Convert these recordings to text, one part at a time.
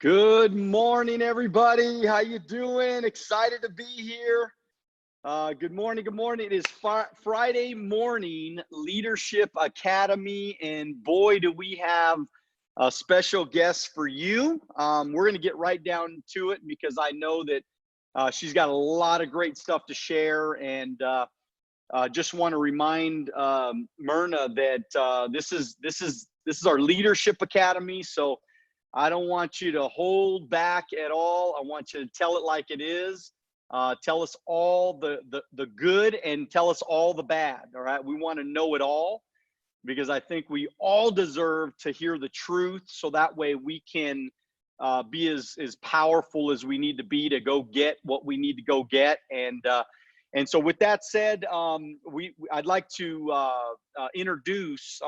Good morning, everybody. How you doing? Excited to be here. Good morning. Good morning. It is Friday morning Leadership Academy, and boy, do we have a special guest for you. We're going to get right down to it because I know that she's got a lot of great stuff to share, and just want to remind Myrna that this is our Leadership Academy. So I don't want you to hold back at all. I want you to tell it like it is. Tell us all the good and tell us all the bad. All right. We want to know it all because I think we all deserve to hear the truth. So that way we can be as powerful as we need to be to go get what we need to go get. And so with that said, I'd like to introduce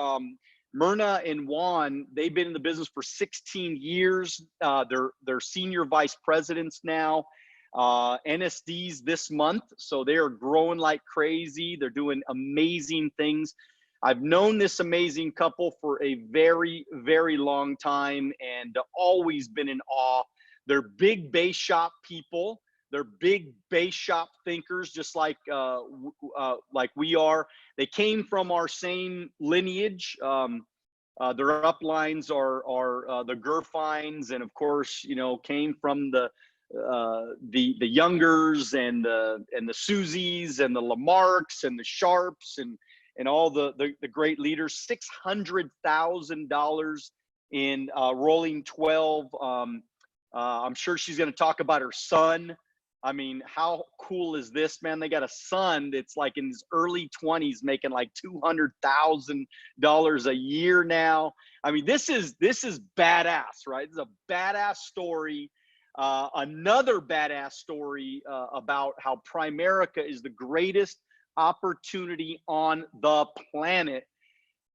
Myrna and Juan. They've been in the business for 16 years. They're senior vice presidents now, NSDs this month. So they are growing like crazy. They're doing amazing things. I've known this amazing couple for a very, very long time and always been in awe. They're big base shop people. They're big base shop thinkers, just like we are. They came from our same lineage. Their uplines are the Gerfines, and of course, came from the Youngers and the Susies and the Lamarcks and the Sharps and all the great leaders. $600,000 in rolling 12. I'm sure she's going to talk about her son. I mean, how cool is this, man? They got a son that's like in his early 20s making like $200,000 a year now. I mean, this is badass, right? This is a badass story. Another badass story about how Primerica is the greatest opportunity on the planet.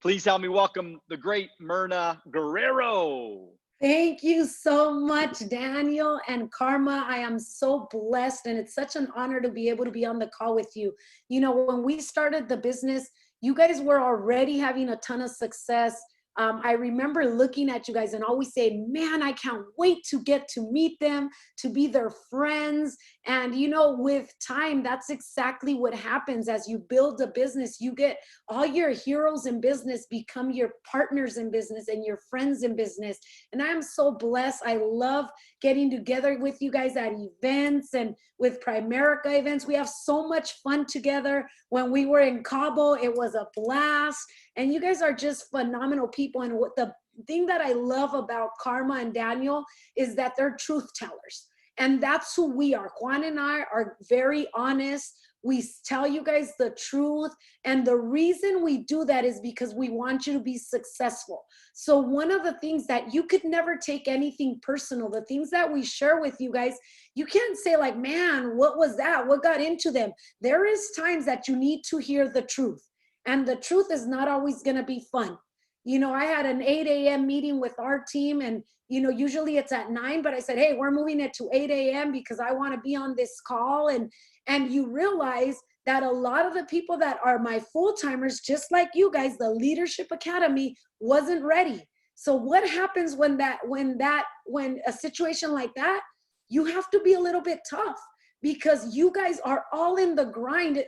Please help me welcome the great Myrna Guerrero. Thank you so much, Daniel and Karma. I am so blessed, and it's such an honor to be able to be on the call with you. When we started the business, you guys were already having a ton of success. I remember looking at you guys and always saying, man, I can't wait to get to meet them, to be their friends. And, with time, that's exactly what happens. As you build a business, you get all your heroes in business become your partners in business and your friends in business. And I am so blessed. I love getting together with you guys at events and with Primerica events. We have so much fun together. When we were in Cabo, it was a blast. And you guys are just phenomenal people. And what the thing that I love about Karma and Daniel is that they're truth tellers. And that's who we are. Juan and I are very honest. We tell you guys the truth. And the reason we do that is because we want you to be successful. So one of the things that you could never take anything personal, the things that we share with you guys, you can't say like, man, what was that? What got into them? There is times that you need to hear the truth. And the truth is not always going to be fun. I had an 8 a.m. meeting with our team, and, usually it's at 9, but I said, hey, we're moving it to 8 a.m. because I want to be on this call. And you realize that a lot of the people that are my full-timers, just like you guys, the Leadership Academy wasn't ready. So what happens when a situation like that, you have to be a little bit tough. Because you guys are all in the grind.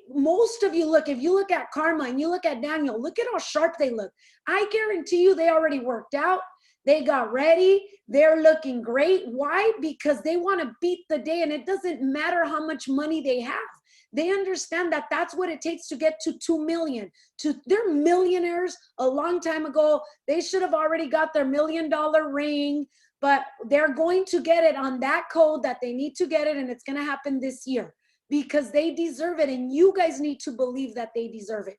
Most of you if you look at Karma and you look at Daniel, look at how sharp they look. I guarantee you they already worked out. They got ready. They're looking great. Why? Because they want to beat the day, and it doesn't matter how much money they have. They understand that that's what it takes to get to 2 million. They're millionaires a long time ago. They should have already got their $1 million ring. But they're going to get it on that code that they need to get it, and it's going to happen this year because they deserve it, and you guys need to believe that they deserve it.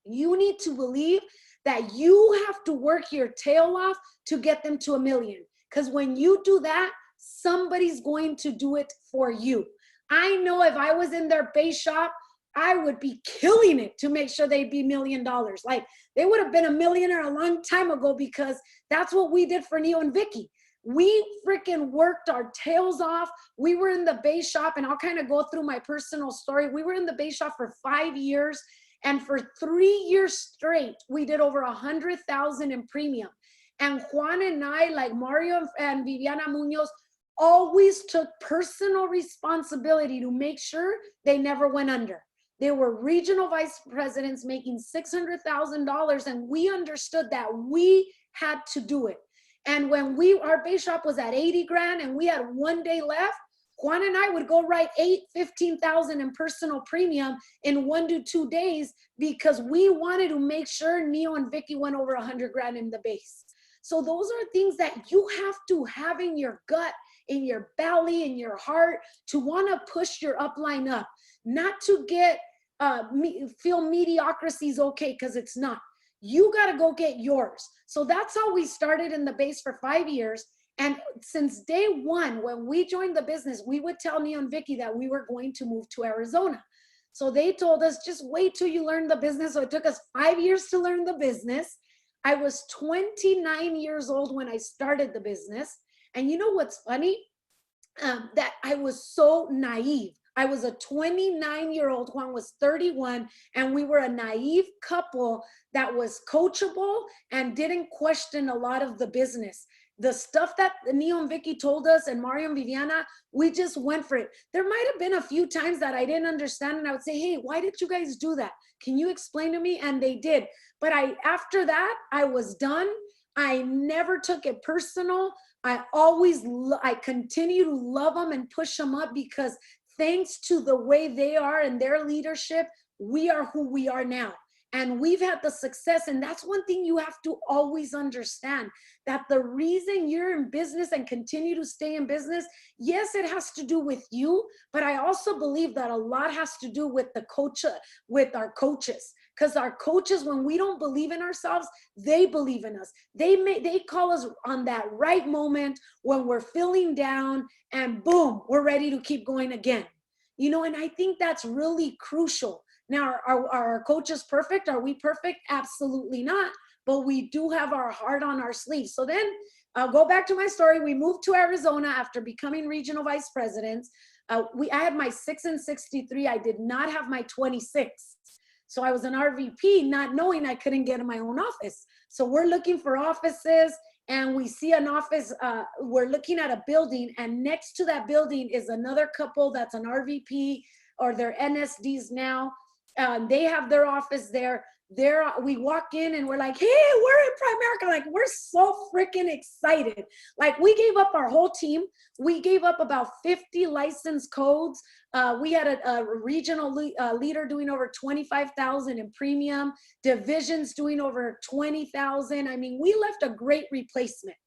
You need to believe that you have to work your tail off to get them to 1 million, because when you do that, somebody's going to do it for you. I know if I was in their base shop, I would be killing it to make sure they'd be $1 million. Like, they would have been a millionaire a long time ago because that's what we did for Neo and Vicky. We freaking worked our tails off. We were in the base shop, and I'll kind of go through my personal story. We were in the base shop for 5 years, and for 3 years straight, we did over 100,000 in premium. And Juan and I, like Mario and Viviana Munoz, always took personal responsibility to make sure they never went under. They were regional vice presidents making $600,000, and we understood that we had to do it. And when our base shop was at 80 grand and we had 1 day left, Juan and I would go write 15,000 in personal premium in 1 to 2 days, because we wanted to make sure Neo and Vicky went over 100 grand in the base. So those are things that you have to have in your gut, in your belly, in your heart, to want to push your upline up, not to get feel mediocrity is okay, because it's not. You got to go get yours. So that's how we started in the base for 5 years. And since day one, when we joined the business, we would tell Neo and Vicky that we were going to move to Arizona. So they told us, just wait till you learn the business. So it took us 5 years to learn the business. I was 29 years old when I started the business. And you know what's funny? That I was so naive. I was a 29-year-old, Juan was 31, and we were a naive couple that was coachable and didn't question a lot of the business. The stuff that Neo and Vicky told us, and Mario and Viviana, we just went for it. There might have been a few times that I didn't understand, and I would say, hey, why did you guys do that? Can you explain to me? And they did. But after that, I was done. I never took it personal. I continue to love them and push them up, because thanks to the way they are and their leadership, we are who we are now. And we've had the success. And that's one thing you have to always understand, that the reason you're in business and continue to stay in business, yes, it has to do with you, but I also believe that a lot has to do with with our coaches. Because our coaches, when we don't believe in ourselves, they believe in us. They call us on that right moment when we're feeling down, and boom, we're ready to keep going again. And I think that's really crucial. Now, are our coaches perfect? Are we perfect? Absolutely not. But we do have our heart on our sleeve. So then I'll go back to my story. We moved to Arizona after becoming regional vice presidents. I had my 6 and 63. I did not have my 26. So I was an RVP, not knowing I couldn't get in my own office. So we're looking for offices, and we see an office. We're looking at a building, and next to that building is another couple that's an RVP, or they're NSDs now. They have their office there. We walk in and we're like, hey, we're in Primerica. Like, we're so freaking excited. Like, we gave up our whole team. We gave up about 50 license codes. We had a regional leader doing over 25,000 in premium, divisions doing over 20,000. I mean, we left a great replacement.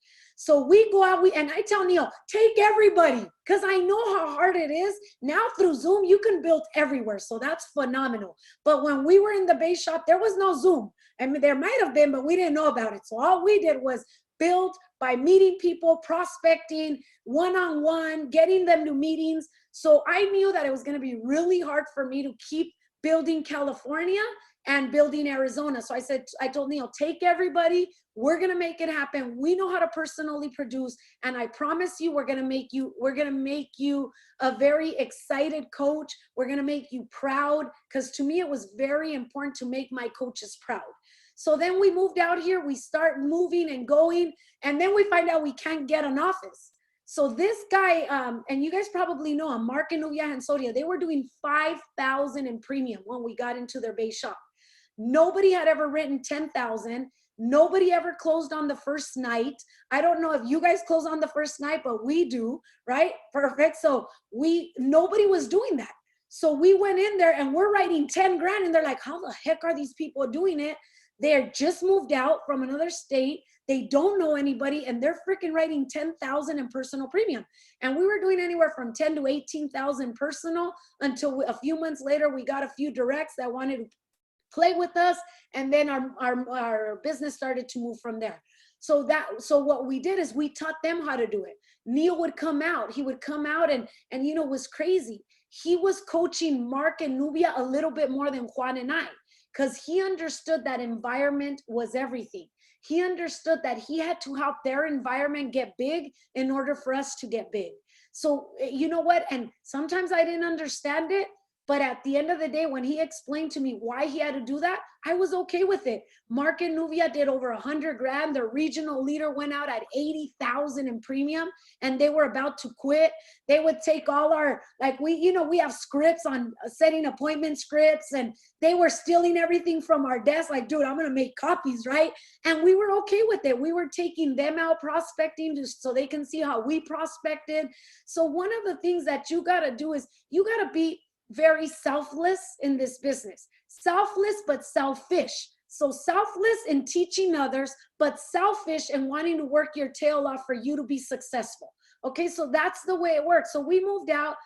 So we go out, and I tell Neil, take everybody, because I know how hard it is. Now through Zoom, you can build everywhere. So that's phenomenal. But when we were in the base shop, there was no Zoom. I mean, there might have been, but we didn't know about it. So all we did was build by meeting people, prospecting, one-on-one, getting them to meetings. So I knew that it was going to be really hard for me to keep building California and building Arizona. So I told Neil, take everybody. We're going to make it happen. We know how to personally produce. And I promise you, we're going to make you a very excited coach. We're going to make you proud. Because to me, it was very important to make my coaches proud. So then we moved out here. We start moving and going. And then we find out we can't get an office. So this guy, and you guys probably know him, Mark and Nubia and Soria, they were doing 5,000 in premium when we got into their base shop. Nobody had ever written 10,000. Nobody ever closed on the first night. I don't know if you guys close on the first night, but we do, right? Perfect. So nobody was doing that. So we went in there and we're writing 10 grand, and they're like, how the heck are these people doing it? They're just moved out from another state. They don't know anybody, and they're freaking writing 10,000 in personal premium. And we were doing anywhere from 10 to 18,000 personal, until a few months later, we got a few directs that wanted to play with us, and then our business started to move from there. So what we did is we taught them how to do it. Neil would come out. He would come out, and it was crazy. He was coaching Mark and Nubia a little bit more than Juan and I, because he understood that environment was everything. He understood that he had to help their environment get big in order for us to get big. So you know what? And sometimes I didn't understand it, But at the end of the day, when he explained to me why he had to do that, I was okay with it. Mark and Nubia did over 100 grand. Their regional leader went out at 80,000 in premium, and they were about to quit. They would take all our, like we have scripts on setting appointment scripts, and they were stealing everything from our desk. Like, dude, I'm going to make copies, right? And we were okay with it. We were taking them out prospecting just so they can see how we prospected. So one of the things that you got to do is you got to be very selfless in this business. Selfless, but selfish. So selfless in teaching others, but selfish in wanting to work your tail off for you to be successful. Okay, so that's the way it works. So we moved out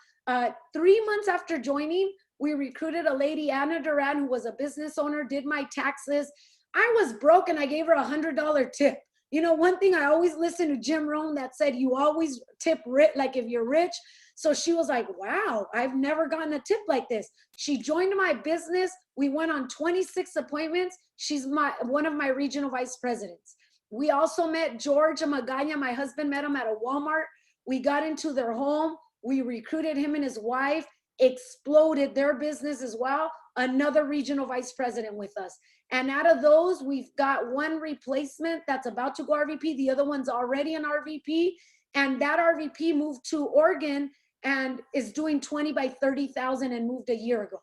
3 months after joining. We recruited a lady, Anna Duran, who was a business owner, did my taxes. I was broke and I gave her $100 tip. You know, one thing I always listen to Jim Rohn that said, you always tip like if you're rich. So she was like, wow, I've never gotten a tip like this. She joined my business. We went on 26 appointments. She's one of my regional vice presidents. We also met George Magana. My husband met him at a Walmart. We got into their home. We recruited him and his wife, exploded their business as well. Another regional vice president with us. And out of those, we've got one replacement that's about to go RVP. The other one's already an RVP. And that RVP moved to Oregon and is doing 20 by 30,000 and moved a year ago.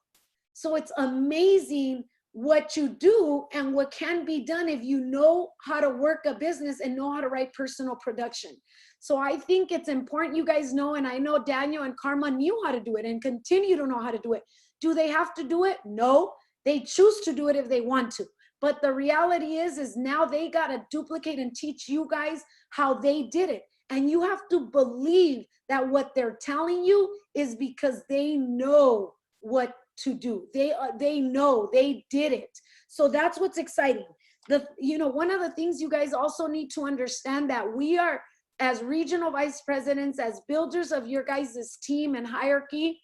So it's amazing what you do and what can be done if you know how to work a business and know how to write personal production. So I think it's important you guys know, and I know Daniel and Karma knew how to do it and continue to know how to do it. Do they have to do it? No, they choose to do it if they want to. But the reality is now they got to duplicate and teach you guys how they did it. And you have to believe that what they're telling you is because they know what to do. They know, they did it. So that's what's exciting. One of the things you guys also need to understand that we are, as regional vice presidents, as builders of your guys' team and hierarchy,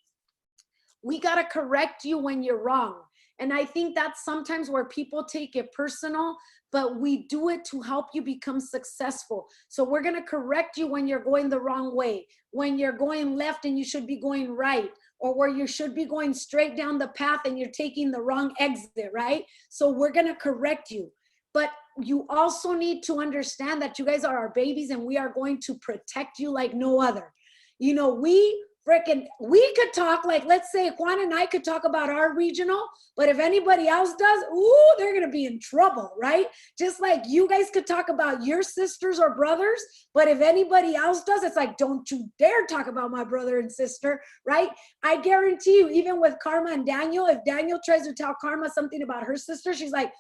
we got to correct you when you're wrong. And I think that's sometimes where people take it personal, but we do it to help you become successful. So we're going to correct you when you're going the wrong way, when you're going left and you should be going right, or where you should be going straight down the path and you're taking the wrong exit, right? So we're going to correct you. But you also need to understand that you guys are our babies and we are going to protect you like no other. You know, we could talk, like, let's say Juan and I could talk about our regional, but if anybody else does, ooh, they're going to be in trouble, right? Just like you guys could talk about your sisters or brothers, but if anybody else does, it's like, don't you dare talk about my brother and sister, right? I guarantee you, even with Karma and Daniel, if Daniel tries to tell Karma something about her sister, she's like,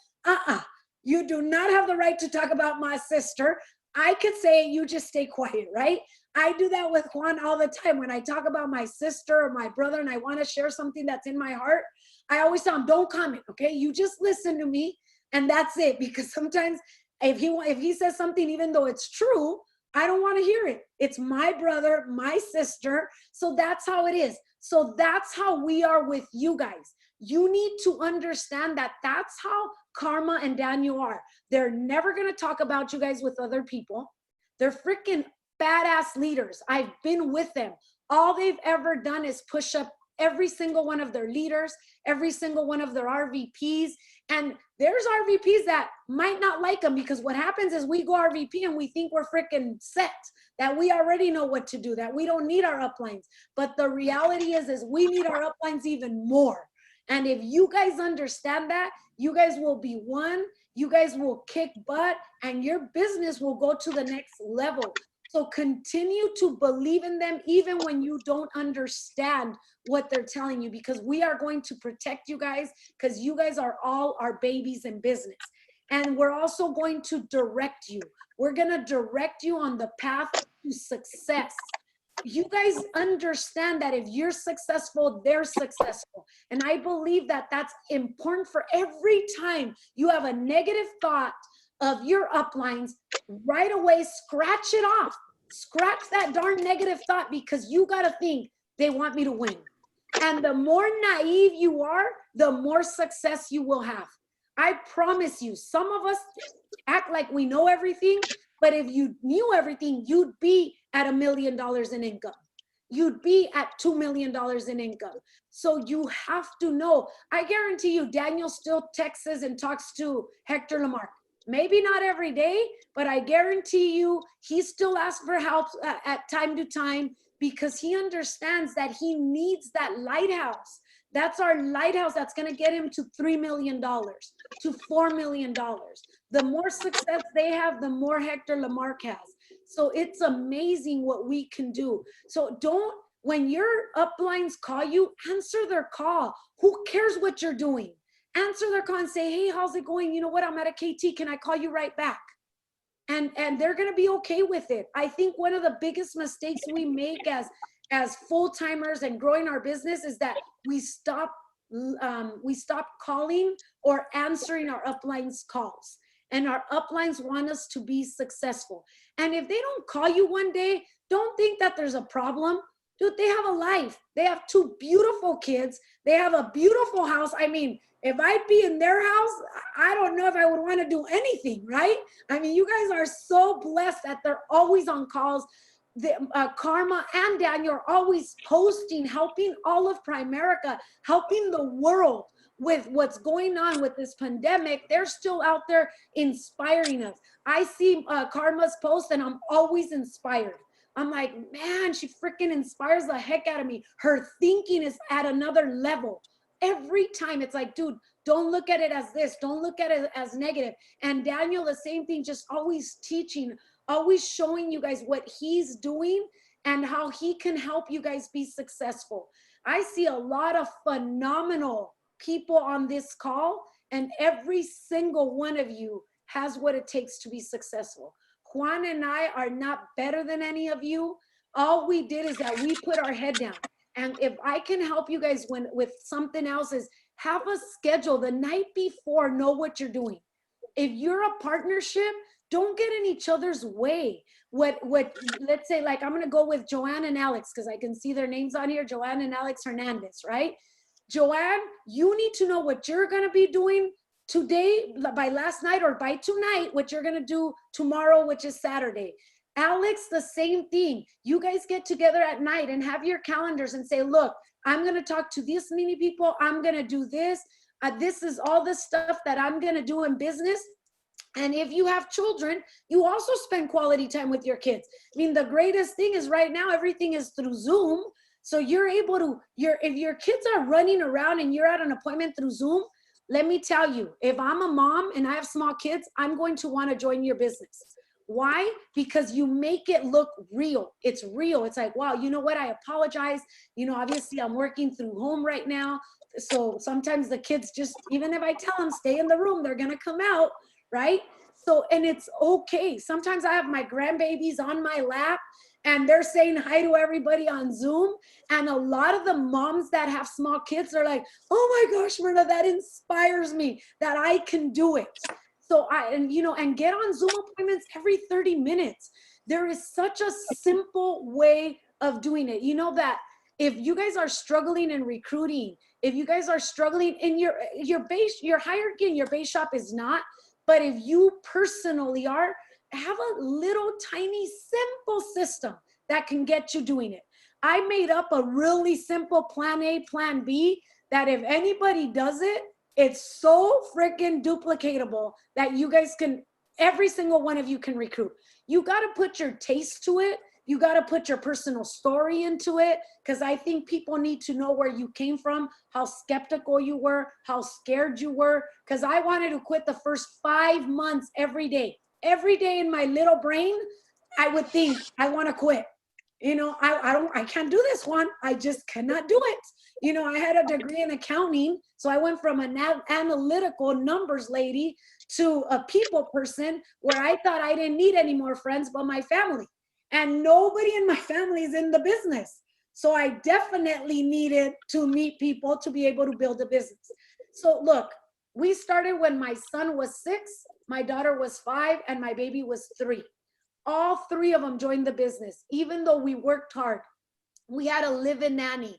you do not have the right to talk about my sister. I could say, you just stay quiet, right? I do that with Juan all the time. When I talk about my sister or my brother and I want to share something that's in my heart, I always tell him, don't comment, okay? You just listen to me and that's it. Because sometimes if he says something, even though it's true, I don't want to hear it. It's my brother, my sister. So that's how it is. So that's how we are with you guys. You need to understand that that's how Karma and Daniel are. They're never going to talk about you guys with other people. They're freaking badass leaders. I've been with them. All they've ever done is push up every single one of their leaders, every single one of their RVPs. And there's RVPs that might not like them because what happens is we go RVP and we think we're freaking set, that we already know what to do, that we don't need our uplines. But the reality is we need our uplines even more. And if you guys understand that, you guys will be one, you guys will kick butt, and your business will go to the next level. So continue to believe in them even when you don't understand what they're telling you, because we are going to protect you guys, because you guys are all our babies in business. And we're also going to direct you. We're going to direct you on the path to success. You guys understand that if you're successful, they're successful. And I believe that that's important. For every time you have a negative thought of your uplines, right away, scratch it off. Scratch that darn negative thought, because you got to think they want me to win. And the more naive you are, the more success you will have. I promise you, some of us act like we know everything, but if you knew everything, you'd be at $1 million in income. you'd be at $2 million in income. So you have to know. I guarantee you, Daniel still texts and talks to Hector Lamarck. Maybe not every day, but I guarantee you he still asks for help at time to time, because he understands that he needs that lighthouse. That's our lighthouse that's going to get him to $3 million, to $4 million. The more success they have, the more Hector Lamarck has. So it's amazing what we can do. So don't, when your uplines call you, answer their call. Who cares what you're doing? Answer their call and say, hey, how's it going? You know what? I'm at a KT. Can I call you right back? And they're going to be okay with it. I think one of the biggest mistakes we make as full-timers and growing our business is that we stop calling or answering our uplines calls. And our uplines want us to be successful. And if they don't call you one day, don't think that there's a problem. Dude, they have a life. They have 2 beautiful kids. They have a beautiful house. I mean, if I'd be in their house, I don't know if I would want to do anything, right? I mean, you guys are so blessed that they're always on calls. Karma and Daniel are always posting, helping all of Primerica, helping the world with what's going on with this pandemic. They're still out there inspiring us. I see Karma's post and I'm always inspired. I'm like, man, she freaking inspires the heck out of me. Her thinking is at another level. Every time it's like, dude, don't look at it as this. Don't look at it as negative. And Daniel, the same thing, just always teaching, always showing you guys what he's doing and how he can help you guys be successful. I see a lot of phenomenal people on this call, and every single one of you has what it takes to be successful. Juan and I are not better than any of you. All we did is that we put our head down. And if I can help you guys with something else, is have a schedule the night before, know what you're doing. If you're a partnership, don't get in each other's way. What let's say, like, I'm going to go with Joanne and Alex, because I can see their names on here, Joanne and Alex Hernandez, right? Joanne, you need to know what you're going to be doing today, by last night, or by tonight, what you're going to do tomorrow, which is Saturday. Alex, the same thing. You guys get together at night and have your calendars and say, look, I'm going to talk to this many people. I'm going to do this. This is all the stuff that I'm going to do in business. And if you have children, you also spend quality time with your kids. I mean, the greatest thing is right now, everything is through Zoom. So you're able to, if your kids are running around and you're at an appointment through Zoom, let me tell you, if I'm a mom and I have small kids, I'm going to want to join your business. Why? Because you make it look real. It's real. It's like, wow, you know what? I apologize. You know, obviously I'm working through home right now. So sometimes the kids just, even if I tell them stay in the room, they're going to come out, right? So, and it's okay. Sometimes I have my grandbabies on my lap and they're saying hi to everybody on Zoom. And a lot of the moms that have small kids are like, oh my gosh, Myrna, that inspires me that I can do it. So and get on Zoom appointments every 30 minutes. There is such a simple way of doing it. You know that if you guys are struggling in recruiting, if you guys are struggling in your hierarchy in your base shop is not, but if you personally are, have a little tiny simple system that can get you doing it. I made up a really simple plan A, plan B, that if anybody does it, it's so freaking duplicatable that you guys can, every single one of you can recruit. You got to put your taste to it. You got to put your personal story into it, because I think people need to know where you came from, how skeptical you were, how scared you were, because I wanted to quit the first 5 months every day. Every day in my little brain, I would think, I want to quit. You know, I can't do this one. I just cannot do it. You know, I had a degree in accounting. So I went from an analytical numbers lady to a people person, where I thought I didn't need any more friends but my family. And nobody in my family is in the business. So I definitely needed to meet people to be able to build a business. So look, we started when my son was 6, my daughter was 5, and my baby was 3. All 3 of them joined the business. Even though we worked hard, we had a live-in nanny,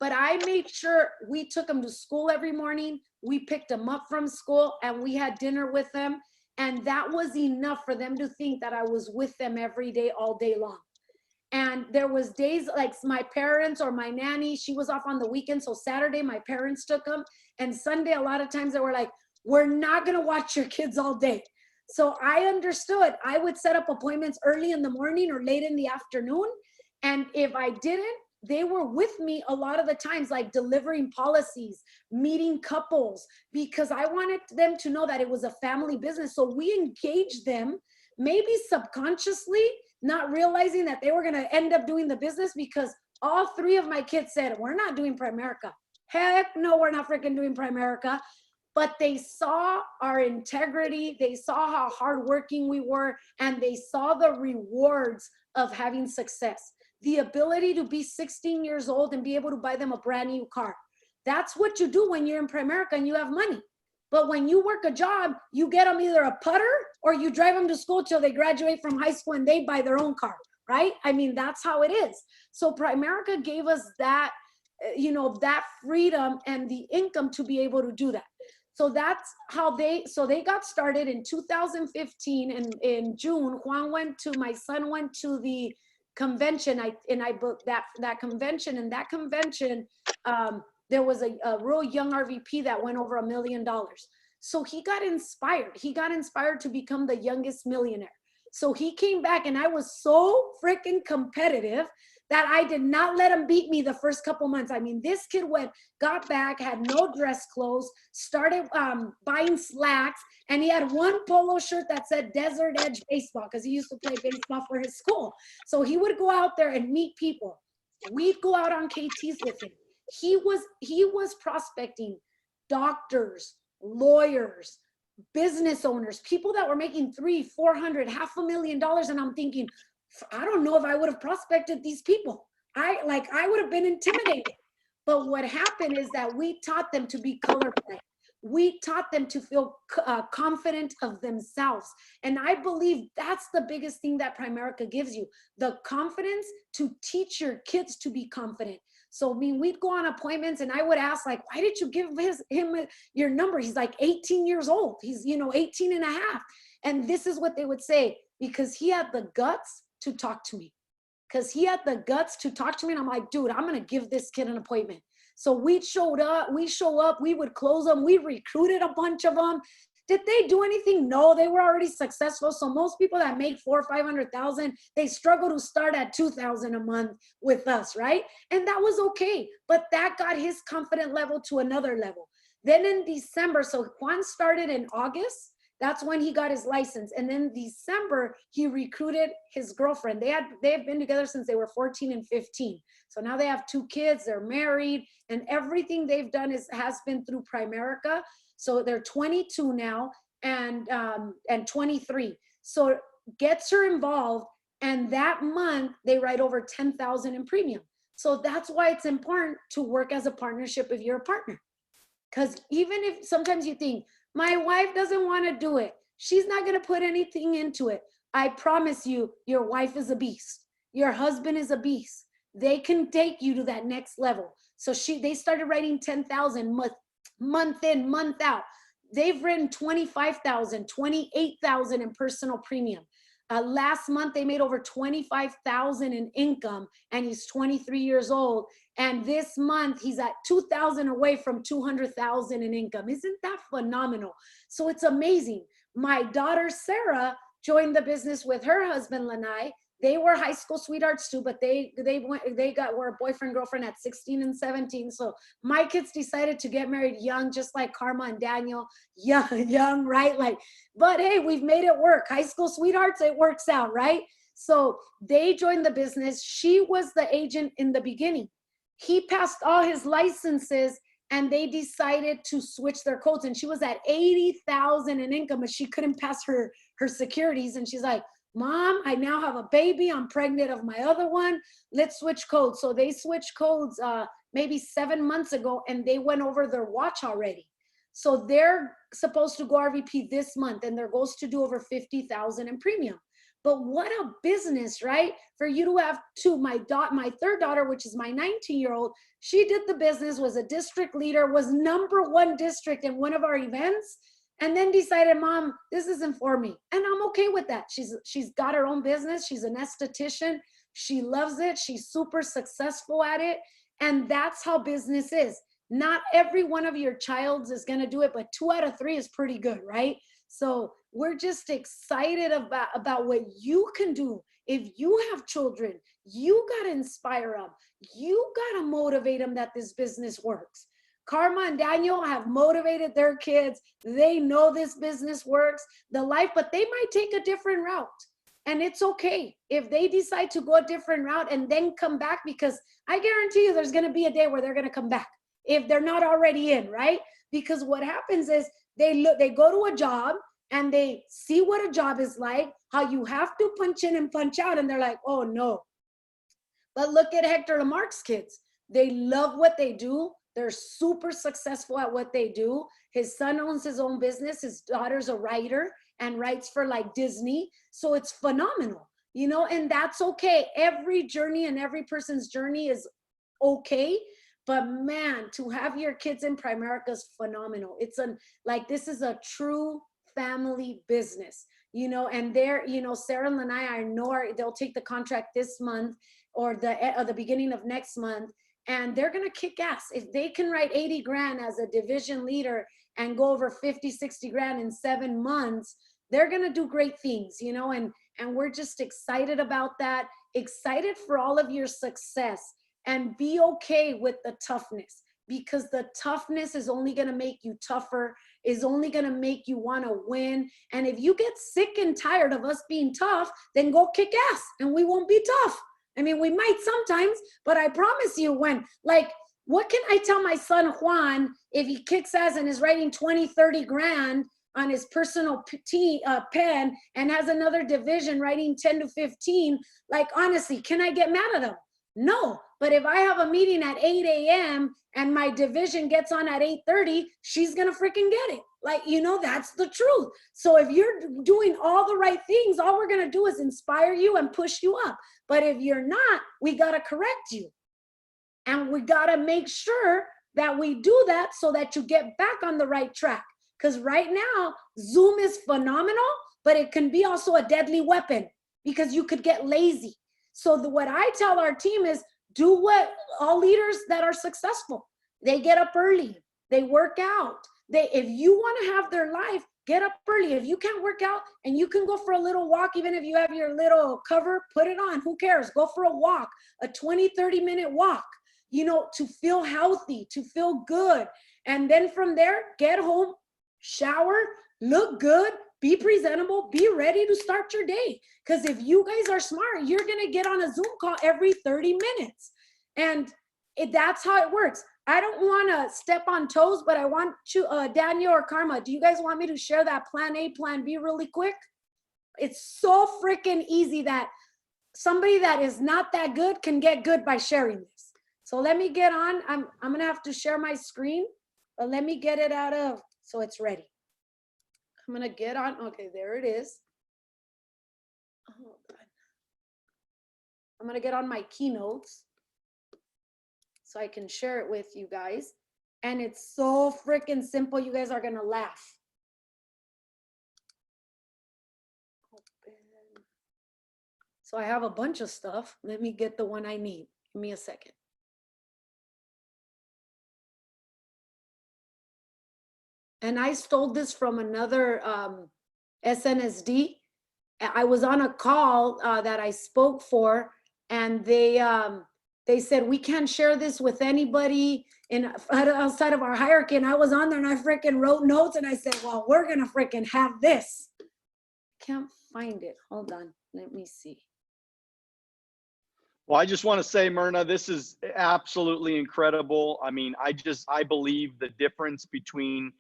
but I made sure we took them to school every morning. We picked them up from school and we had dinner with them. And that was enough for them to think that I was with them every day, all day long. And there was days like my parents or my nanny, she was off on the weekend. So Saturday, my parents took them. And Sunday, a lot of times they were like, we're not going to watch your kids all day. So I understood. I would set up appointments early in the morning or late in the afternoon. And if I didn't, they were with me a lot of the times, like delivering policies, meeting couples, because I wanted them to know that it was a family business. So we engaged them, maybe subconsciously, not realizing that they were going to end up doing the business, because all three of my kids said, we're not doing Primerica. Heck no, we're not freaking doing Primerica. But they saw our integrity, they saw how hardworking we were, and they saw the rewards of having success. The ability to be 16 years old and be able to buy them a brand new car. That's what you do when you're in Primerica and you have money. But when you work a job, you get them either a putter or you drive them to school till they graduate from high school and they buy their own car, right? I mean, that's how it is. So Primerica gave us that, that freedom and the income to be able to do that. So that's how they got started in 2015. And in June, my son went to the convention. I booked that convention. And that convention, there was a real young RVP that went over $1 million. So he got inspired. He got inspired to become the youngest millionaire. So he came back, and I was so freaking competitive that I did not let him beat me the first couple months. I mean, this kid got back, had no dress clothes, started buying slacks, and he had one polo shirt that said Desert Edge Baseball, because he used to play baseball for his school. So he would go out there and meet people. We'd go out on KTs with him. He was prospecting doctors, lawyers, business owners, people that were making $300,000, $400,000, $500,000. And I'm thinking, I don't know if I would have prospected these people. I would have been intimidated. But what happened is that we taught them to be colorblind. We taught them to feel confident of themselves. And I believe that's the biggest thing that Primerica gives you, the confidence to teach your kids to be confident. So, I mean, we'd go on appointments and I would ask, like, why did you give him your number? He's like 18 years old. He's, 18 and a half. And this is what they would say, because he had the guts to talk to me. And I'm like, dude, I'm going to give this kid an appointment. So we show up, we would close them. We recruited a bunch of them. Did they do anything? No, they were already successful. So most people that make $400,000 or $500,000, they struggle to start at $2,000 a month with us, right? And that was okay. But that got his confidence level to another level. Then in December, so Juan started in August. That's when he got his license. And then December, he recruited his girlfriend. They have been together since they were 14 and 15. So now they have 2 kids, they're married, and everything they've done has been through Primerica. So they're 22 now and 23. So gets her involved, and that month they write over $10,000 in premium. So that's why it's important to work as a partnership if you're a partner. Because even if sometimes you think, my wife doesn't want to do it, she's not going to put anything into it, I promise you, your wife is a beast. Your husband is a beast. They can take you to that next level. So they started writing 10,000 month in, month out. They've written 25,000, 28,000 in personal premium. Last month, they made over 25,000 in income, and he's 23 years old. And this month, he's at 2,000 away from 200,000 in income. Isn't that phenomenal? So it's amazing. My daughter, Sarah, joined the business with her husband, Lanai. They were high school sweethearts were a boyfriend, girlfriend at 16 and 17. So my kids decided to get married young, just like Karma and Daniel, young, right? But hey, we've made it work. High school sweethearts, it works out, right? So they joined the business. She was the agent in the beginning. He passed all his licenses, and they decided to switch their codes. And she was at 80,000 in income, but she couldn't pass her securities. And she's like, Mom, I now have a baby. I'm pregnant of my other one. Let's switch codes. So they switched codes maybe 7 months ago, and they went over their watch already. So they're supposed to go RVP this month, and their goal is to do over 50,000 in premium. But what a business, right? For you to have 2, my third daughter, which is my 19-year-old, she did the business, was a district leader, was #1 district in one of our events, and then decided, Mom, this isn't for me. And I'm okay with that. She's got her own business. She's an esthetician. She loves it. She's super successful at it. And that's how business is. Not every one of your childs is going to do it, but 2 out of 3 is pretty good, right? So we're just excited about what you can do. If you have children, you got to inspire them. You got to motivate them that this business works. Karma and Daniel have motivated their kids. They know this business works, the life, but they might take a different route. And it's okay if they decide to go a different route and then come back, because I guarantee you there's going to be a day where they're going to come back if they're not already in, right? Because what happens is they go to a job and they see what a job is like, how you have to punch in and punch out, and they're like, oh no. But look at Hector Lamarck's kids. They love what they do. They're super successful at what they do. His son owns his own business. His daughter's a writer and writes for like Disney. So it's phenomenal, you know, and that's okay. Every journey and every person's journey is okay. But man, to have your kids in Primerica is phenomenal. It's this is a true family business, you know, and they're, you know, Sarah and Lanai, I know they'll take the contract this month or the beginning of next month. And they're going to kick ass. If they can write 80 grand as a division leader and go over 50, 60 grand in 7 months, they're going to do great things, you know, and we're just excited about that, excited for all of your success, and be okay with the toughness, because the toughness is only going to make you tougher, is only going to make you want to win. And if you get sick and tired of us being tough, then go kick ass and we won't be tough. I mean, we might sometimes, but I promise you what can I tell my son Juan if he kicks ass and is writing 20, 30 grand on his personal pen and has another division writing 10 to 15? Like, honestly, can I get mad at him? No. But if I have a meeting at 8 a.m. and my division gets on at 8:30, she's going to freaking get it. Like, you know, that's the truth. So if you're doing all the right things, all we're going to do is inspire you and push you up. But if you're not, we got to correct you. And we got to make sure that we do that so that you get back on the right track. Because right now, Zoom is phenomenal, but it can be also a deadly weapon because you could get lazy. So what I tell our team is, do what all leaders that are successful. They get up early. They work out. If you want to have their life, get up early. If you can't work out and you can go for a little walk, even if you have your little cover, put it on. Who cares? Go for a walk, a 20, 30-minute walk, you know, to feel healthy, to feel good. And then from there, get home, shower, look good, be presentable, be ready to start your day. Because if you guys are smart, you're going to get on a Zoom call every 30 minutes. And that's how it works. I don't want to step on toes, but I want you, Daniel or Karma, do you guys want me to share that plan A, plan B really quick? It's so freaking easy that somebody that is not that good can get good by sharing this. So let me get on. I'm going to have to share my screen, but let me get it out of, so it's ready. I'm going to get on. Okay, there it is. Oh, God. I'm going to get on my keynotes so I can share it with you guys. And it's so freaking simple. You guys are going to laugh. Open. So I have a bunch of stuff. Let me get the one I need. Give me a second. And I stole this from another SNSD. I was on a call that I spoke for, and they said, we can't share this with anybody outside of our hierarchy. And I was on there and I freaking wrote notes and I said, well, we're going to freaking have this. Can't find it. Hold on. Let me see. Well, I just want to say, Myrna, this is absolutely incredible. I mean, I believe the difference between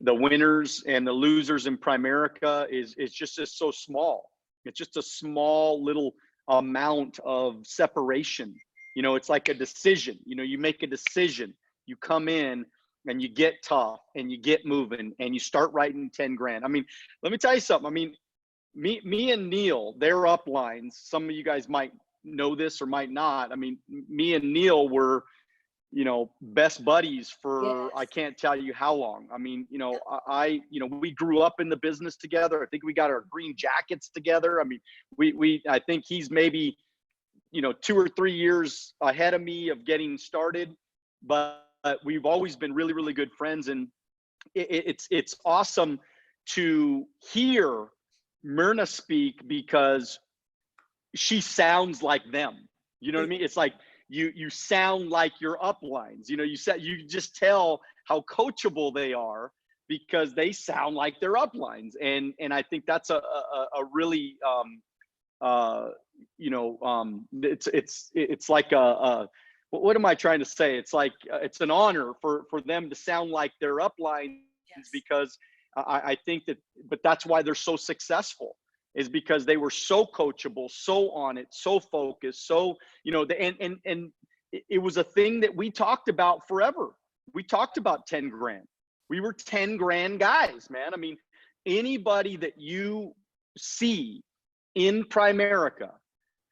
the winners and the losers in Primerica is just so small. It's just a small little amount of separation. You know, it's like a decision. You know, you make a decision, you come in and you get tough and you get moving and you start writing 10 grand. I mean, let me tell you something. I mean, me and Neil, they're uplines. Some of you guys might know this or might not. I mean, me and Neil were, you know, best buddies for, yes, I can't tell you how long. I mean, you know, we grew up in the business together. I think we got our green jackets together. I mean, I think he's maybe 2 or 3 years ahead of me of getting started, but we've always been really, really good friends. And it's awesome to hear Myrna speak because she sounds like them. You know what I mean? It's like you sound like your uplines. You just tell how coachable they are because they sound like their uplines. And I think that's a really it's like what am I trying to say? It's like it's an honor for them to sound like their uplines. Yes. Because I think that, but that's why they're so successful, is because they were so coachable, so on it, so focused, so and it was a thing that we talked about forever. We talked about 10 grand. We were 10 grand guys, man. I mean, anybody that you see in Primerica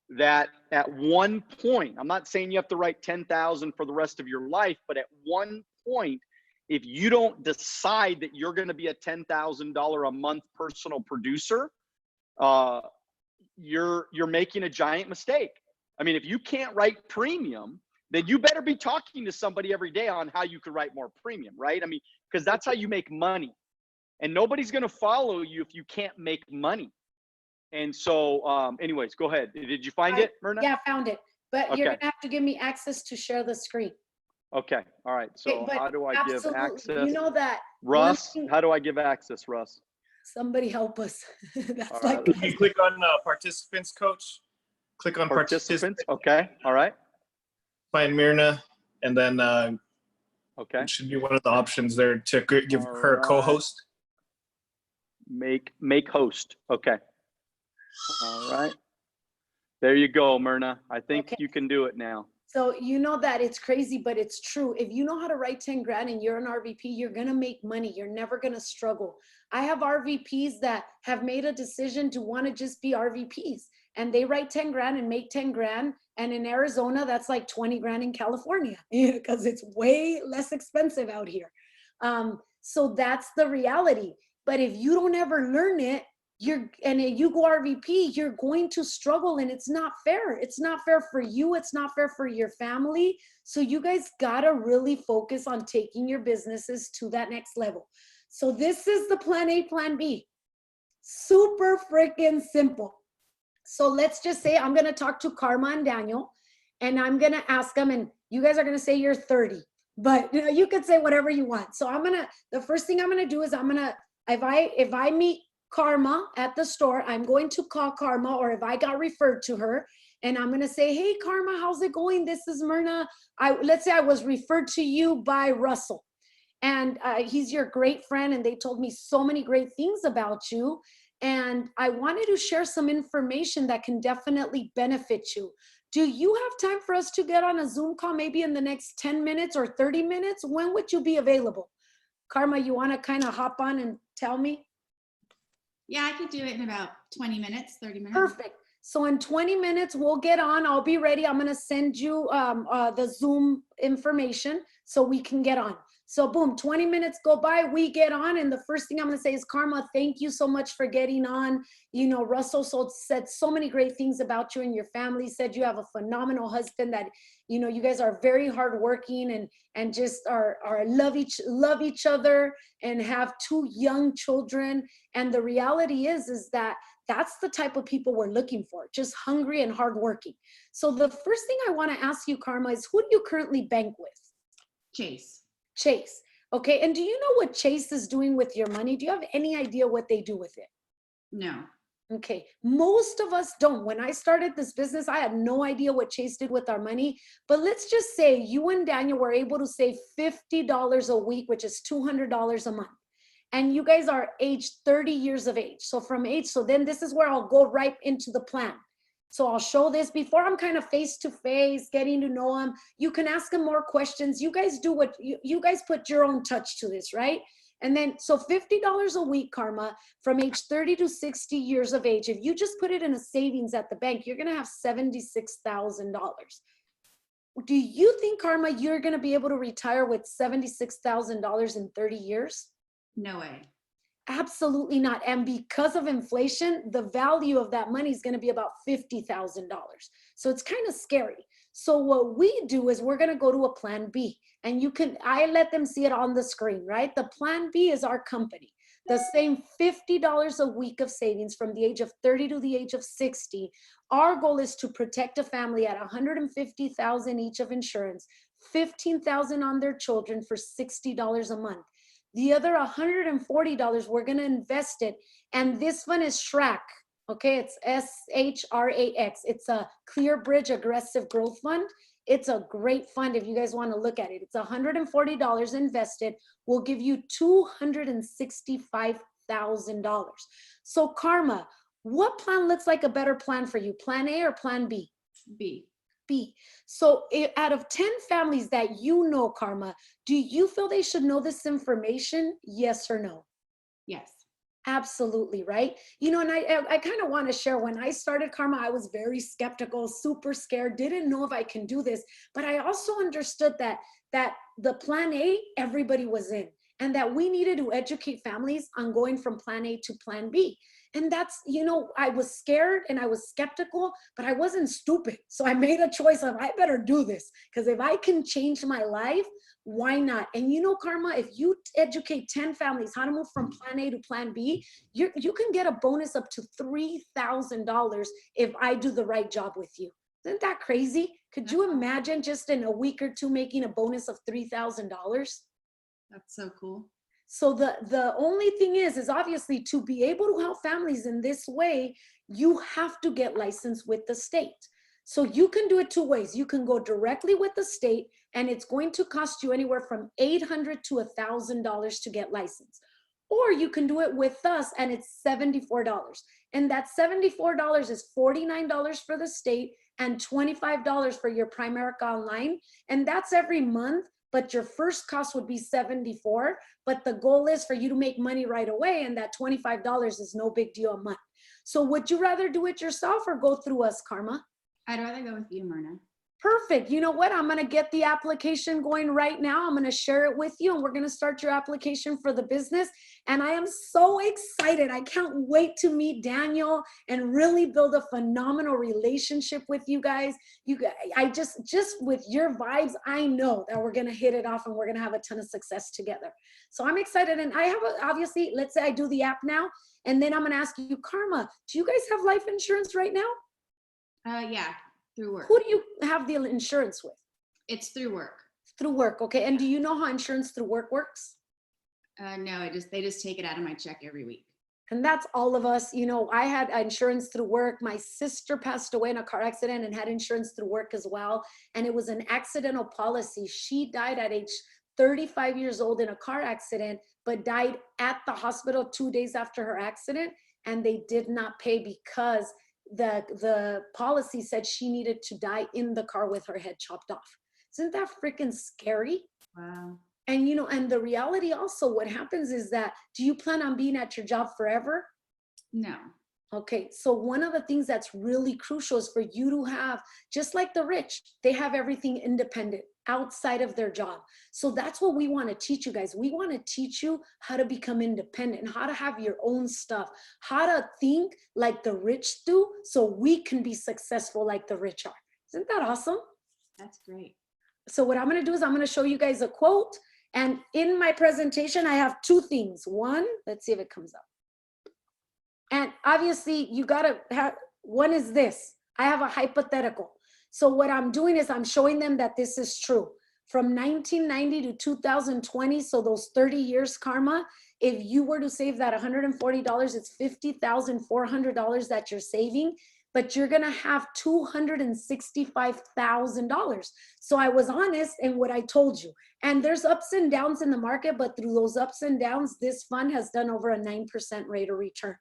that at one point, I'm not saying you have to write 10,000 for the rest of your life, but at one point, if you don't decide that you're going to be a $10,000 a month personal producer, you're making a giant mistake. I mean, if you can't write premium, then you better be talking to somebody every day on how you could write more premium, right? I mean, because that's how you make money. And nobody's going to follow you if you can't make money. And so, anyways, go ahead. Did you find it, Myrna? Yeah, I found it. But Okay. You're going to have to give me access to share the screen. Okay. All right. So Okay, how do I give access? You know that. Russ, how do I give access, Russ? Somebody help us. That's All like, right. You click on participants, coach. Click on participants. Okay. All right. Find Myrna, and then Okay. it should be one of the options there to give All her a right. co-host. Make host. Okay. All right. There you go, Myrna. I think you can do it now. so you know that it's crazy, but it's true. If you know how to write 10 grand and you're an RVP, you're going to make money. You're never going to struggle. I have RVPs that have made a decision to want to just be RVPs, and they write 10 grand and make 10 grand. And in Arizona, that's like 20 grand in California because it's way less expensive out here. So that's the reality. But if you don't ever learn it, if you go RVP, you're going to struggle, and it's not fair. It's not fair for you. It's not fair for your family. So you guys gotta really focus on taking your businesses to that next level. So this is the plan A, plan B. Super freaking simple. So let's just say I'm gonna talk to Karma and Daniel, and I'm gonna ask them, and you guys are gonna say you're 30, but you could say whatever you want. So the first thing I'm gonna do is if I meet Karma at the store, I'm going to call Karma, or if I got referred to her, and I'm going to say, hey, Karma, how's it going? This is Myrna. Let's say I was referred to you by Russell, and he's your great friend, and they told me so many great things about you, and I wanted to share some information that can definitely benefit you. Do you have time for us to get on a Zoom call maybe in the next 10 minutes or 30 minutes? When would you be available? Karma, you want to kind of hop on and tell me? Yeah, I could do it in about 20 minutes, 30 minutes. Perfect. So in 20 minutes, we'll get on. I'll be ready. I'm going to send you the Zoom information so we can get on. So boom, 20 minutes go by, we get on. And the first thing I'm going to say is, Karma, thank you so much for getting on. You know, Russell said so many great things about you and your family, said you have a phenomenal husband, that, you know, you guys are very hardworking and just love each other and have 2 young children. And the reality is that that's the type of people we're looking for, just hungry and hardworking. So the first thing I want to ask you, Karma, is who do you currently bank with? Chase. Chase. Okay. And do you know what Chase is doing with your money? Do you have any idea what they do with it? No. Okay. Most of us don't. When I started this business, I had no idea what Chase did with our money. But let's just say you and Daniel were able to save $50 a week, which is $200 a month. And you guys are age 30 years of age. So then this is where I'll go right into the plan. So I'll show this before I'm kind of face to face, getting to know them. You can ask them more questions. You guys do what you guys put your own touch to this, right? And then, so $50 a week, Karma, from age 30 to 60 years of age. If you just put it in a savings at the bank, you're going to have $76,000. Do you think, Karma, you're going to be able to retire with $76,000 in 30 years? No way. Absolutely not. And because of inflation, the value of that money is going to be about $50,000. So it's kind of scary. So what we do is we're going to go to a plan B, and I let them see it on the screen, right? The plan B is our company. The same $50 a week of savings from the age of 30 to the age of 60. Our goal is to protect a family at $150,000 each of insurance, $15,000 on their children for $60 a month. The other $140, we're going to invest it. And this one is SHRAC. Okay, it's SHRAX. It's a Clear Bridge Aggressive Growth Fund. It's a great fund if you guys want to look at it. It's $140 invested. We'll give you $265,000. So Karma, what plan looks like a better plan for you? Plan A or plan B? B. B. So out of 10 families that you know, Karma, do you feel they should know this information? Yes or no? Yes. Absolutely, right? You know, and I kind of want to share, when I started Karma, I was very skeptical, super scared, didn't know if I can do this, but I also understood that the plan A, everybody was in, and that we needed to educate families on going from plan A to plan B. And that's, you know, I was scared and I was skeptical, but I wasn't stupid. So I made a choice of, I better do this, because if I can change my life, why not? And you know, Karma, if you educate 10 families how to move from plan A to plan B, you can get a bonus up to $3,000 if I do the right job with you. Isn't that crazy? Could you imagine just in a week or two making a bonus of $3,000? That's so cool. So the only thing is obviously, to be able to help families in this way, you have to get licensed with the state. So you can do it two ways. You can go directly with the state, and it's going to cost you anywhere from $800 to $1,000 to get licensed. Or you can do it with us, and it's $74. And that $74 is $49 for the state and $25 for your Primerica Online. And that's every month, but your first cost would be $74. But the goal is for you to make money right away, and that $25 is no big deal a month. So would you rather do it yourself or go through us, Karma? I'd rather go with you, Myrna. Perfect. You know what? I'm going to get the application going right now. I'm going to share it with you, and we're going to start your application for the business. And I am so excited. I can't wait to meet Daniel and really build a phenomenal relationship with you guys. I just with your vibes, I know that we're going to hit it off and we're going to have a ton of success together. So I'm excited. And I have obviously, let's say I do the app now, and then I'm going to ask you, Karma, do you guys have life insurance right now? Yeah, through work. Who do you have the insurance with? It's through work. Through work, okay. And do you know how insurance through work works? No, they just take it out of my check every week. And that's all of us. You know, I had insurance through work. My sister passed away in a car accident and had insurance through work as well. And it was an accidental policy. She died at age 35 years old in a car accident, but died at the hospital 2 days after her accident. And they did not pay because the policy said she needed to die in the car with her head chopped off. Isn't that freaking scary? Wow. And you know, and the reality also, what happens is that, do you plan on being at your job forever? No. Okay, so one of the things that's really crucial is for you to have, just like the rich, they have everything independent outside of their job. So that's what we want to teach you guys. We want to teach you how to become independent and how to have your own stuff, how to think like the rich do, so we can be successful like the rich are. Isn't that awesome? That's great. So what I'm going to do is I'm going to show you guys a quote. And in my presentation, I have two things. One, let's see if it comes up. And obviously you got to have, one is this. I have a hypothetical. So what I'm doing is I'm showing them that this is true. From 1990 to 2020, so those 30 years, Karma, if you were to save that $140, it's $50,400 that you're saving, but you're going to have $265,000. So I was honest in what I told you. And there's ups and downs in the market, but through those ups and downs, this fund has done over a 9% rate of return.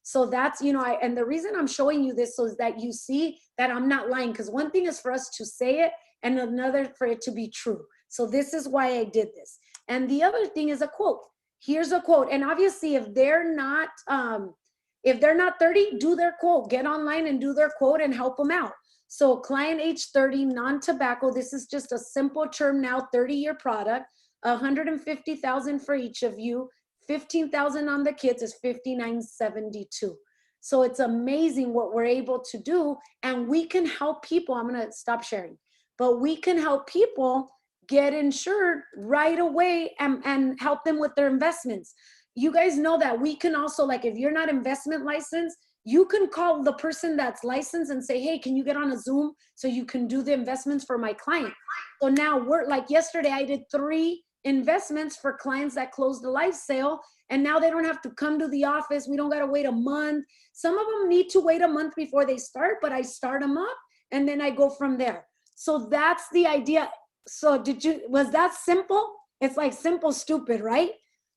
So that's, you know, and the reason I'm showing you this so is that you see that I'm not lying, because one thing is for us to say it and another for it to be true. So this is why I did this. And the other thing is a quote. Here's a quote. And obviously if they're not 30, do their quote. Get online and do their quote and help them out. So client age 30, non-tobacco. This is just a simple term now, 30-year product, 150,000 for each of you. 15,000 on the kids is 59.72. So it's amazing what we're able to do. And we can help people. I'm going to stop sharing, but we can help people get insured right away and help them with their investments. You guys know that we can also, like, if you're not investment licensed, you can call the person that's licensed and say, hey, can you get on a Zoom so you can do the investments for my client? So now we're like, yesterday I did 3 investments for clients that closed the life sale, and now they don't have to come to the office. We don't got to wait a month. Some of them need to wait a month before they start, but I start them up and then I go from there. So that's the idea. So was that simple? It's like simple, stupid, right?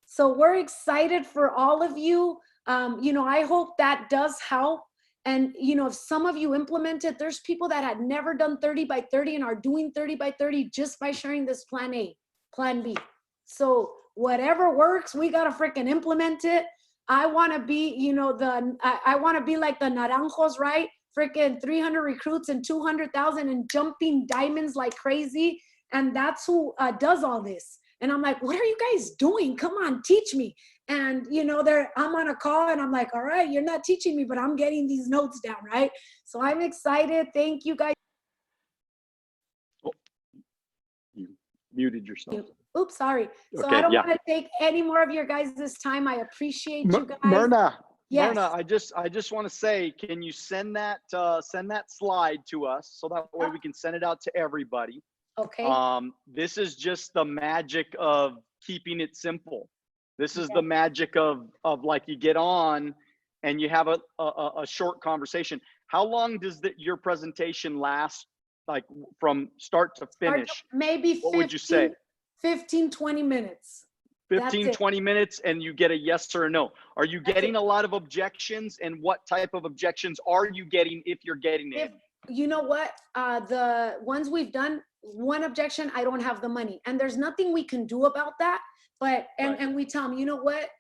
So we're excited for all of you. I hope that does help. And, if some of you implement it, there's people that had never done 30 by 30 and are doing 30 by 30 just by sharing this plan A, plan B. So whatever works, we got to freaking implement it. I want to be, I want to be like the Naranjos, right? Freaking 300 recruits and 200,000 and jumping diamonds like crazy. And that's who does all this. And I'm like, what are you guys doing? Come on, teach me. And, I'm on a call and I'm like, all right, you're not teaching me, but I'm getting these notes down, right? So I'm excited. Thank you, guys. Oh, you muted yourself. Oops, sorry. So Okay, I don't yeah. want to take any more of your guys this time. I appreciate you guys. Myrna, Yes. Myrna, I just want to say, can you send that slide to us so that way we can send it out to everybody? Okay. This is just the magic of keeping it simple. This is the magic of like, you get on and you have a short conversation. How long does your presentation last, like from start to finish? Maybe 15, what would you say? 15, 20 minutes. 15, 20 minutes, and you get a yes or a no. Are you getting a lot of objections, and what type of objections are you getting if you're getting any? You know what? The ones we've done, one objection, I don't have the money. And there's nothing we can do about that. But, and we tell them, you know what?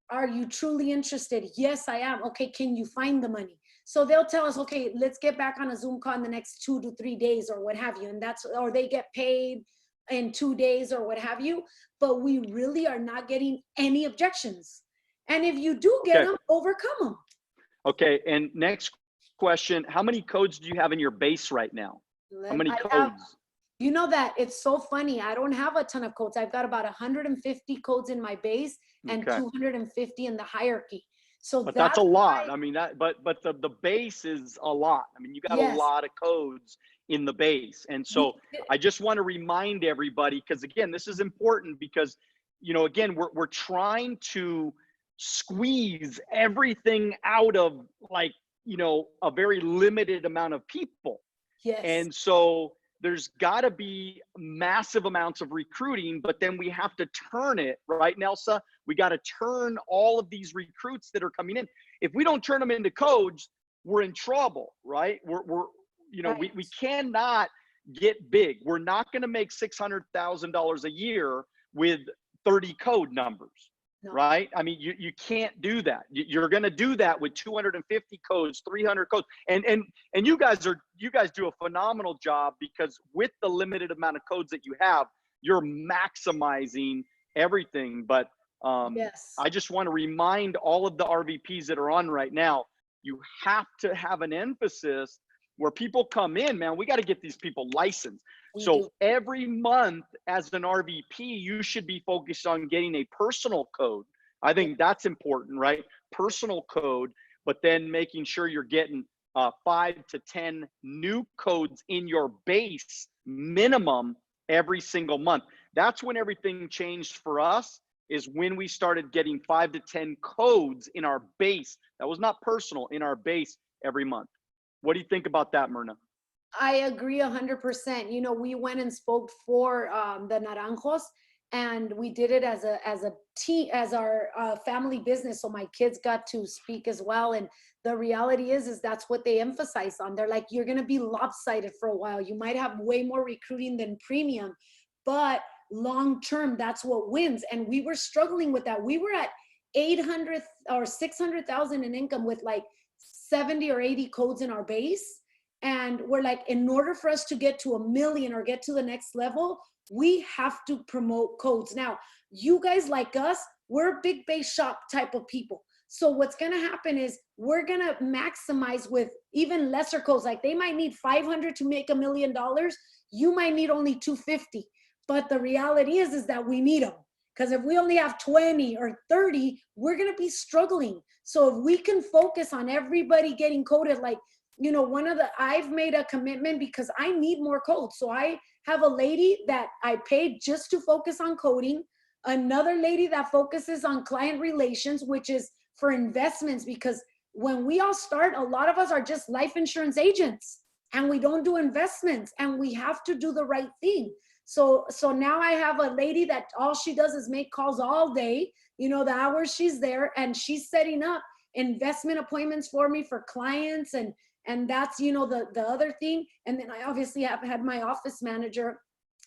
Are you truly interested? Yes, I am. Okay, can you find the money? So they'll tell us, okay, let's get back on a Zoom call in the next 2 to 3 days or what have you. And or they get paid in 2 days or what have you. But we really are not getting any objections. And if you do get them, overcome them. Okay, and next question, how many codes do you have in your base right now? How many codes? You know that it's so funny. I don't have a ton of codes. I've got about 150 codes in my base and 250 in the hierarchy. So but that's a lot. I mean, but the base is a lot. I mean, you got a lot of codes in the base. And so I just want to remind everybody, because again, this is important because, again, we're trying to squeeze everything out of, like, a very limited amount of people. Yes. And so there's got to be massive amounts of recruiting, but then we have to turn it, right, Nelsa? We got to turn all of these recruits that are coming in. If we don't turn them into codes, we're in trouble, right? We cannot get big. We're not going to make $600,000 a year with 30 code numbers. No. Right? I mean, you can't do that. You're going to do that with 250 codes, 300 codes. And you guys do a phenomenal job, because with the limited amount of codes that you have, you're maximizing everything. But I just want to remind all of the RVPs that are on right now, you have to have an emphasis where people come in, man, we got to get these people licensed. So every month as an RVP, you should be focused on getting a personal code. I think that's important, right? Personal code, but then making sure you're getting 5 to 10 new codes in your base minimum every single month. That's when everything changed for us, is when we started getting 5 to 10 codes in our base. That was not personal, in our base every month. What do you think about that, Myrna? I agree 100%. We went and spoke for the Naranjos, and we did it as a team, as our family business. So my kids got to speak as well. And the reality is that's what they emphasize on. They're like, you're going to be lopsided for a while. You might have way more recruiting than premium, but long-term, that's what wins. And we were struggling with that. We were at 800 or 600,000 in income with like 70 or 80 codes in our base. And we're like, in order for us to get to 1 million or get to the next level, we have to promote codes. Now, you guys like us, we're a big base shop type of people. So what's going to happen is we're going to maximize with even lesser codes. Like they might need 500 to make $1 million. You might need only 250. But the reality is that we need them. Because if we only have 20 or 30, we're going to be struggling. So if we can focus on everybody getting coded, like, you know, I've made a commitment because I need more codes. So I have a lady that I paid just to focus on coding, another lady that focuses on client relations, which is for investments, because when we all start, a lot of us are just life insurance agents and we don't do investments, and we have to do the right thing. So now I have a lady that all she does is make calls all day, you know, the hours she's there, and she's setting up investment appointments for me for clients. And that's, you know, the other thing. And then I obviously have had my office manager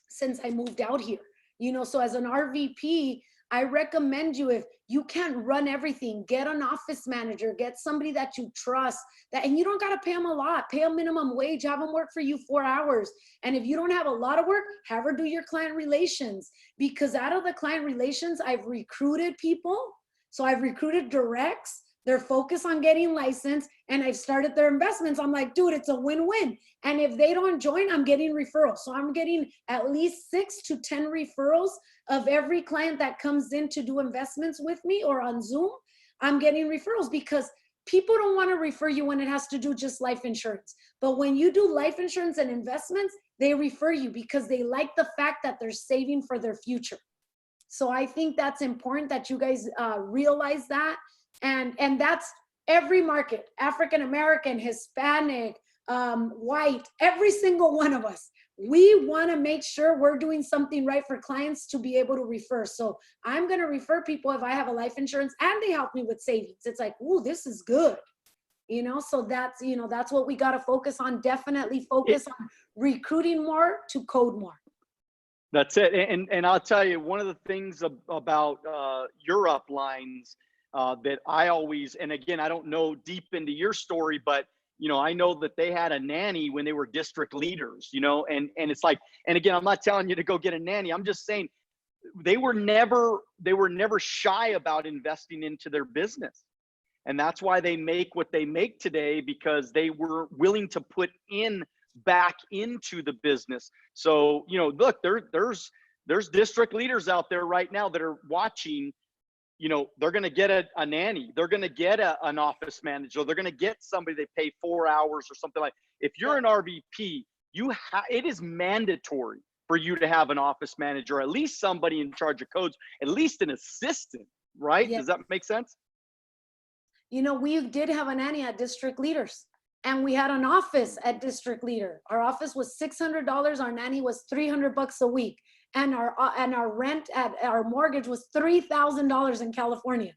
since I moved out here, you know. So as an RVP, I recommend you, if you can't run everything, get an office manager, get somebody that you trust, and you don't got to pay them a lot. Pay a minimum wage, have them work for you 4 hours. And if you don't have a lot of work, have her do your client relations, because out of the client relations, I've recruited people. So I've recruited directs. They're focused on getting licensed, and I've started their investments. I'm like, dude, it's a win-win. And if they don't join, I'm getting referrals. So I'm getting at least 6 to 10 referrals of every client that comes in to do investments with me or on Zoom. I'm getting referrals because people don't want to refer you when it has to do just life insurance. But when you do life insurance and investments, they refer you because they like the fact that they're saving for their future. So I think that's important that you guys realize that. And that's every market, African American, Hispanic, white, every single one of us. We want to make sure we're doing something right for clients to be able to refer. So I'm going to refer people if I have a life insurance and they help me with savings. It's like, ooh, this is good. You know, so that's, you know, that's what we got to focus on. Definitely focus on recruiting more to code more. That's it. And I'll tell you, one of the things about your uplines that I always, and again, I don't know deep into your story, but you know, I know that they had a nanny when they were district leaders, you know, and it's like, and again, I'm not telling you to go get a nanny. I'm just saying they were never shy about investing into their business. And that's why they make what they make today, because they were willing to put back into the business. So, you know, look, there's district leaders out there right now that are watching. You know, they're going to get a nanny. They're going to get an office manager. They're going to get somebody they pay 4 hours or something like. If you're an RVP, it is mandatory for you to have an office manager, or at least somebody in charge of codes, at least an assistant, right? Yeah. Does that make sense? You know, we did have a nanny at district leaders, and we had an office at district leader. Our office was $600. Our nanny was $300 a week. And our rent at our mortgage was $3,000 in California.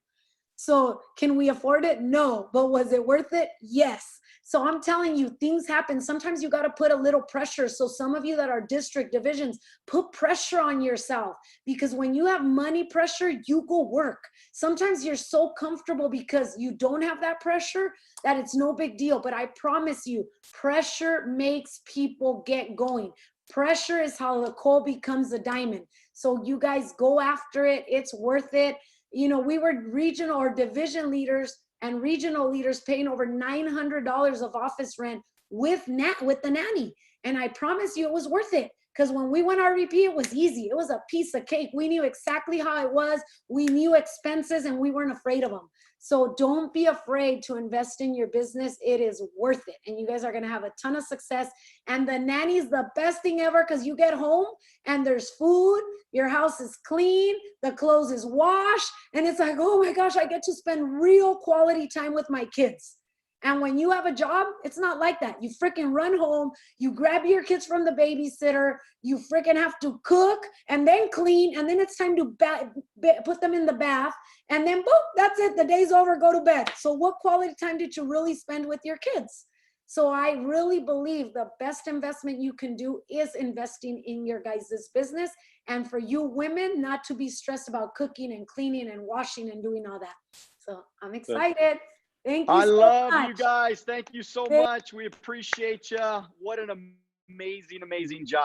So can we afford it? No. But was it worth it? Yes. So I'm telling you, things happen. Sometimes you got to put a little pressure. So some of you that are district divisions, put pressure on yourself, because when you have money pressure, you go work. Sometimes you're so comfortable because you don't have that pressure that it's no big deal. But I promise you, pressure makes people get going. Pressure is how the coal becomes a diamond. So you guys go after it. It's worth it. You know, we were regional or division leaders and regional leaders paying over $900 of office rent with the nanny. And I promise you it was worth it, because when we went RVP, it was easy. It was a piece of cake. We knew exactly how it was. We knew expenses and we weren't afraid of them. So don't be afraid to invest in your business. It is worth it. And you guys are going to have a ton of success. And the nanny is the best thing ever, because you get home and there's food, your house is clean, the clothes is washed. And it's like, oh my gosh, I get to spend real quality time with my kids. And when you have a job, it's not like that. You freaking run home, you grab your kids from the babysitter, you freaking have to cook and then clean, and then it's time to put them in the bath, and then boom, that's it. The day's over, go to bed. So what quality time did you really spend with your kids? So I really believe the best investment you can do is investing in your guys' business. And for you women, not to be stressed about cooking and cleaning and washing and doing all that. So I'm excited. Thank you I so love much. you guys. Thank you so much. We appreciate you. What an amazing, amazing job.